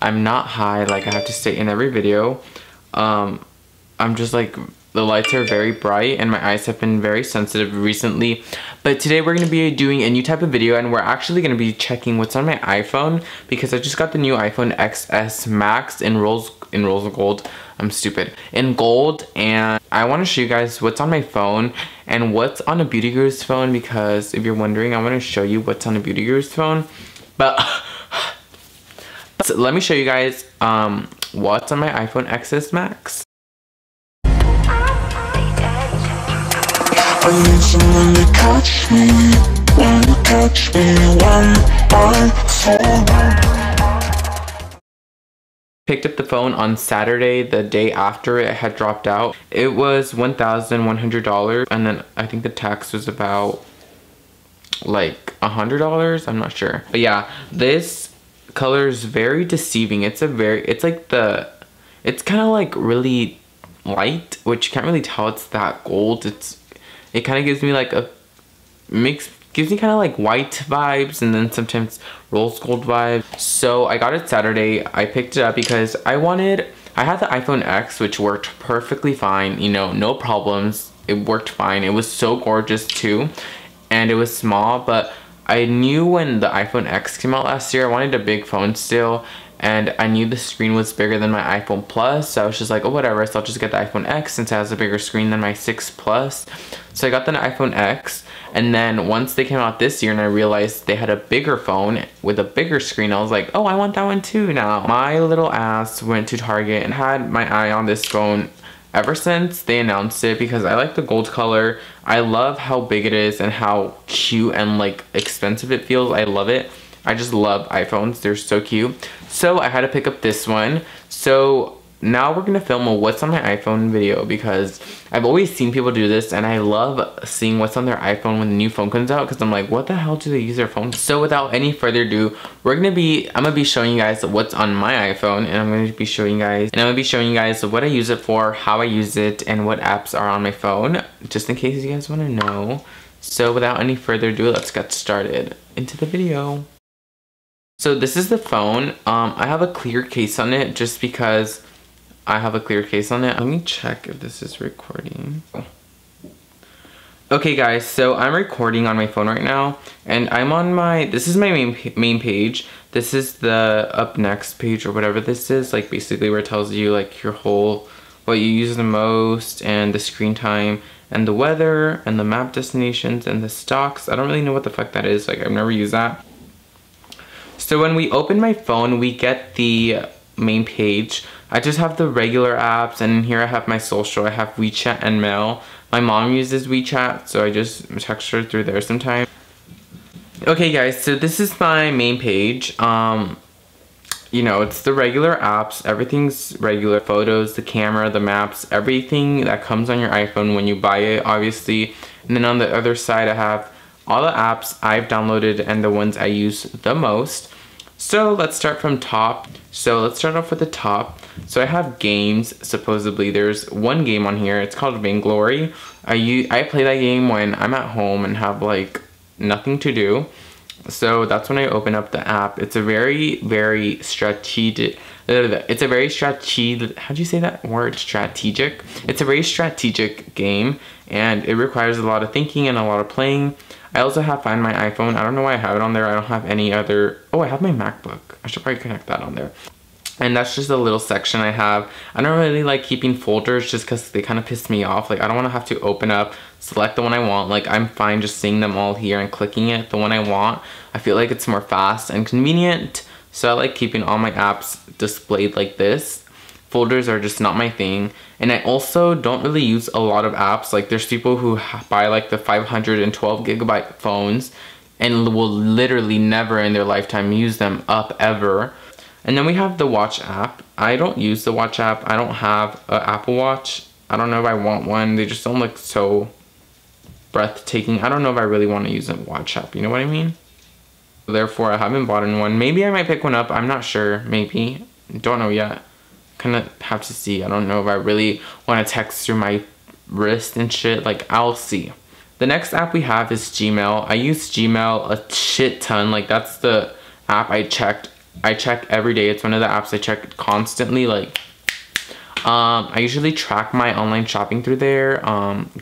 I'm not high like I have to say in every video. I'm just like, the lights are very bright and my eyes have been very sensitive recently. But today we're going to be doing a new type of video, and we're actually going to be checking what's on my iPhone because I just got the new iPhone XS Max in rose gold. I'm stupid. In gold, and I want to show you guys what's on my phone and what's on a beauty guru's phone, because if you're wondering, I want to show you what's on a beauty guru's phone. But so let me show you guys what's on my iPhone XS Max. I need someone to catch me when you catch me when I fall. Picked up the phone on Saturday, the day after it had dropped out. It was $1,100, and then I think the tax was about like $100. I'm not sure, but yeah, this color is very deceiving. It's kind of like really light, which you can't really tell it's that gold. It kind of gives me like gives me kind of like white vibes, and then sometimes rose gold vibes. So I got it Saturday. I picked it up because I had the iPhone X, which worked perfectly fine, you know, no problems. It worked fine. It was so gorgeous too, and it was small, but I knew when the iPhone X came out last year, I wanted a big phone still, and I knew the screen was bigger than my iPhone Plus, so I was just like, oh whatever, so I'll just get the iPhone X since it has a bigger screen than my 6 Plus. So I got the iPhone X, and then once they came out this year and I realized they had a bigger phone with a bigger screen, I was like, oh, I want that one too now. My little ass went to Target and had my eye on this phone ever since they announced it, because I like the gold color. I love how big it is and how cute and like expensive it feels. I love it. I just love iPhones. They're so cute. So I had to pick up this one. So now we're gonna film a what's on my iPhone video, because I've always seen people do this and I love seeing what's on their iPhone when the new phone comes out, because I'm like, what the hell do they use their phone? So without any further ado, I'm gonna be showing you guys what's on my iPhone, and I'm gonna be showing you guys what I use it for, how I use it, and what apps are on my phone, just in case you guys want to know. So without any further ado, let's get started into the video. So this is the phone. I have a clear case on it just because I have a clear case on it. Let me check if this is recording. Okay guys, so I'm recording on my phone right now, and I'm on this is my main page. This is the up next page, or whatever this is, like basically where it tells you like your whole, what you use the most, and the screen time, and the weather, and the map destinations, and the stocks. I don't really know what the fuck that is, like I've never used that. So when we open my phone, we get the main page. I just have the regular apps, and in here I have my social. I have WeChat and Mail. My mom uses WeChat, so I just text her through there sometimes. Okay guys, so this is my main page. You know, it's the regular apps. Everything's regular. Photos, the camera, the maps, everything that comes on your iPhone when you buy it, obviously. And then on the other side, I have all the apps I've downloaded and the ones I use the most. So let's start from top. So let's start off with the top. So I have games, supposedly. There's one game on here. It's called Vainglory. I play that game when I'm at home and have like nothing to do. So that's when I open up the app. It's a very, very strategic. It's a very strategic. How do you say that word? Strategic. It's a very strategic game, and it requires a lot of thinking and a lot of playing. I also have Find My iPhone. I don't know why I have it on there. I don't have any other. Oh, I have my MacBook. I should probably connect that on there. And that's just a little section I have. I don't really like keeping folders just because they kind of piss me off. Like, I don't want to have to open up, select the one I want. Like, I'm fine just seeing them all here and clicking it, the one I want. I feel like it's more fast and convenient. So I like keeping all my apps displayed like this. Folders are just not my thing. And I also don't really use a lot of apps. Like, there's people who buy like the 512 gigabyte phones and will literally never in their lifetime use them up ever. And then we have the Watch app. I don't use the Watch app. I don't have an Apple Watch. I don't know if I want one. They just don't look so breathtaking. I don't know if I really want to use a Watch app. You know what I mean? Therefore, I haven't bought one. Maybe I might pick one up. I'm not sure. Maybe. Don't know yet. Kind of have to see. I don't know if I really want to text through my wrist and shit. Like, I'll see. The next app we have is Gmail. I use Gmail a shit ton. Like, that's the app I checked I check every day. It's one of the apps I check constantly. Like, I usually track my online shopping through there,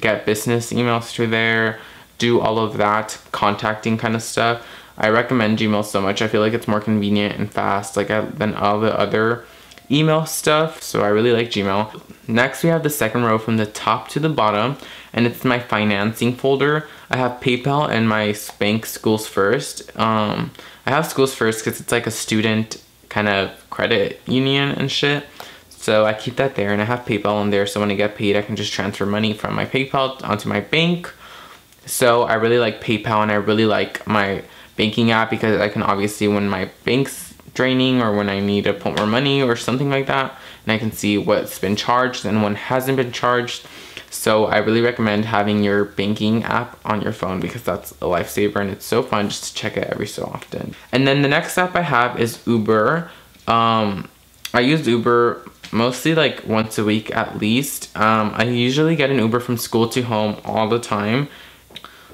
get business emails through there, do all of that contacting kind of stuff. I recommend Gmail so much. I feel like it's more convenient and fast than all the other email stuff, so I really like Gmail. Next, we have the second row from the top to the bottom, and it's my financing folder. I have PayPal and my bank Schools First. I have Schools First because it's like a student kind of credit union and shit. So I keep that there, and I have PayPal on there, so when I get paid, I can just transfer money from my PayPal onto my bank. So I really like PayPal, and I really like my banking app because I can obviously, when my bank's draining or when I need to put more money or something like that, and I can see what's been charged and what hasn't been charged. So I really recommend having your banking app on your phone because that's a lifesaver, and it's so fun just to check it every so often. And then the next app I have is Uber. I use Uber mostly like once a week at least. I usually get an Uber from school to home all the time.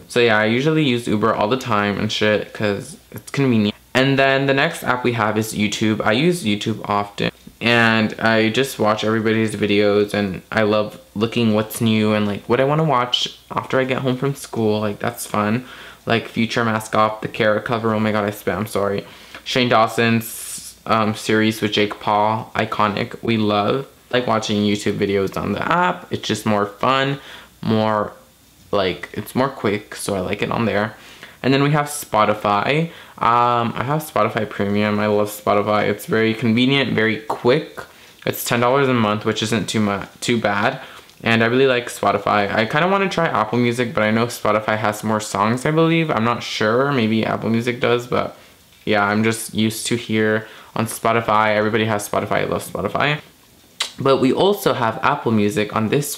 So yeah, I usually use Uber all the time and shit because it's convenient. And then the next app we have is YouTube. I use YouTube often, and I just watch everybody's videos, and I love looking what's new and like what I want to watch after I get home from school. Like, that's fun. Like Future Mask Off, the Carrot cover, oh my god, I spit, I'm sorry. Shane Dawson's series with Jake Paul, iconic, we love. Like watching YouTube videos on the app. It's just more fun, more like, it's more quick, so I like it on there. And then we have Spotify. I have Spotify Premium. I love Spotify. It's very convenient, very quick. It's $10 a month, which isn't too bad. And I really like Spotify. I kind of want to try Apple Music, but I know Spotify has more songs, I believe. I'm not sure. Maybe Apple Music does, but yeah, I'm just used to here on Spotify. Everybody has Spotify. I love Spotify. But we also have Apple Music on this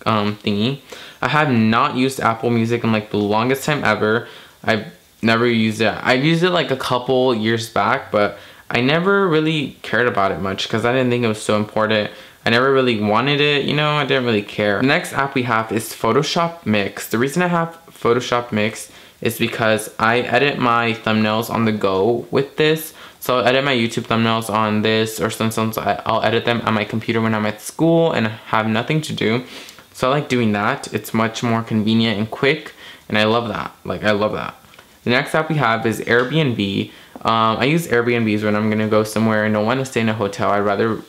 thingy. I have not used Apple Music in like the longest time ever. I've never used it. I used it like a couple years back, but I never really cared about it much because I didn't think it was so important. I never really wanted it, you know, I didn't really care. The next app we have is Photoshop Mix. The reason I have Photoshop Mix is because I edit my thumbnails on the go with this. So I'll edit my YouTube thumbnails on this, or sometimes I'll edit them on my computer when I'm at school and have nothing to do. So I like doing that. It's much more convenient and quick, and I love that. Like, I love that. The next app we have is Airbnb. I use Airbnbs when I'm gonna go somewhere and don't want to stay in a hotel. I'd rather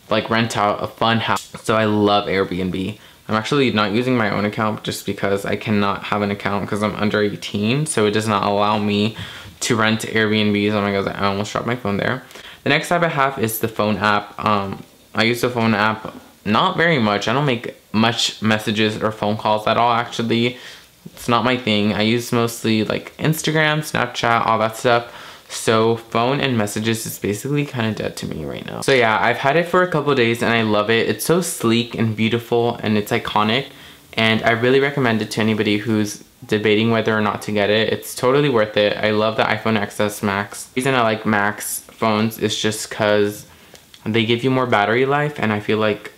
like rent out a fun house. So I love Airbnb. I'm actually not using my own account just because I cannot have an account because I'm under 18, so it does not allow me to rent Airbnbs. Oh my god, I almost dropped my phone there. The next app I have is the phone app. I use the phone app not very much. I don't make much messages or phone calls at all, actually. It's not my thing. I use mostly like Instagram, Snapchat, all that stuff. So phone and messages is basically kind of dead to me right now. So yeah, I've had it for a couple days and I love it. It's so sleek and beautiful and it's iconic, and I really recommend it to anybody who's debating whether or not to get it. It's totally worth it. I love the iPhone XS Max. The reason I like Max phones is just because they give you more battery life, and I feel like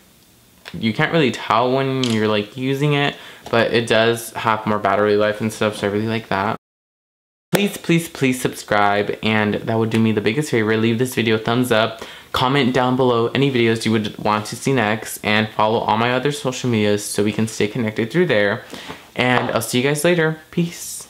you can't really tell when you're like using it, but it does have more battery life and stuff, so I really like that. Please subscribe, and that would do me the biggest favor. Leave this video a thumbs up, comment down below any videos you would want to see next, and follow all my other social medias so we can stay connected through there. And I'll see you guys later. Peace.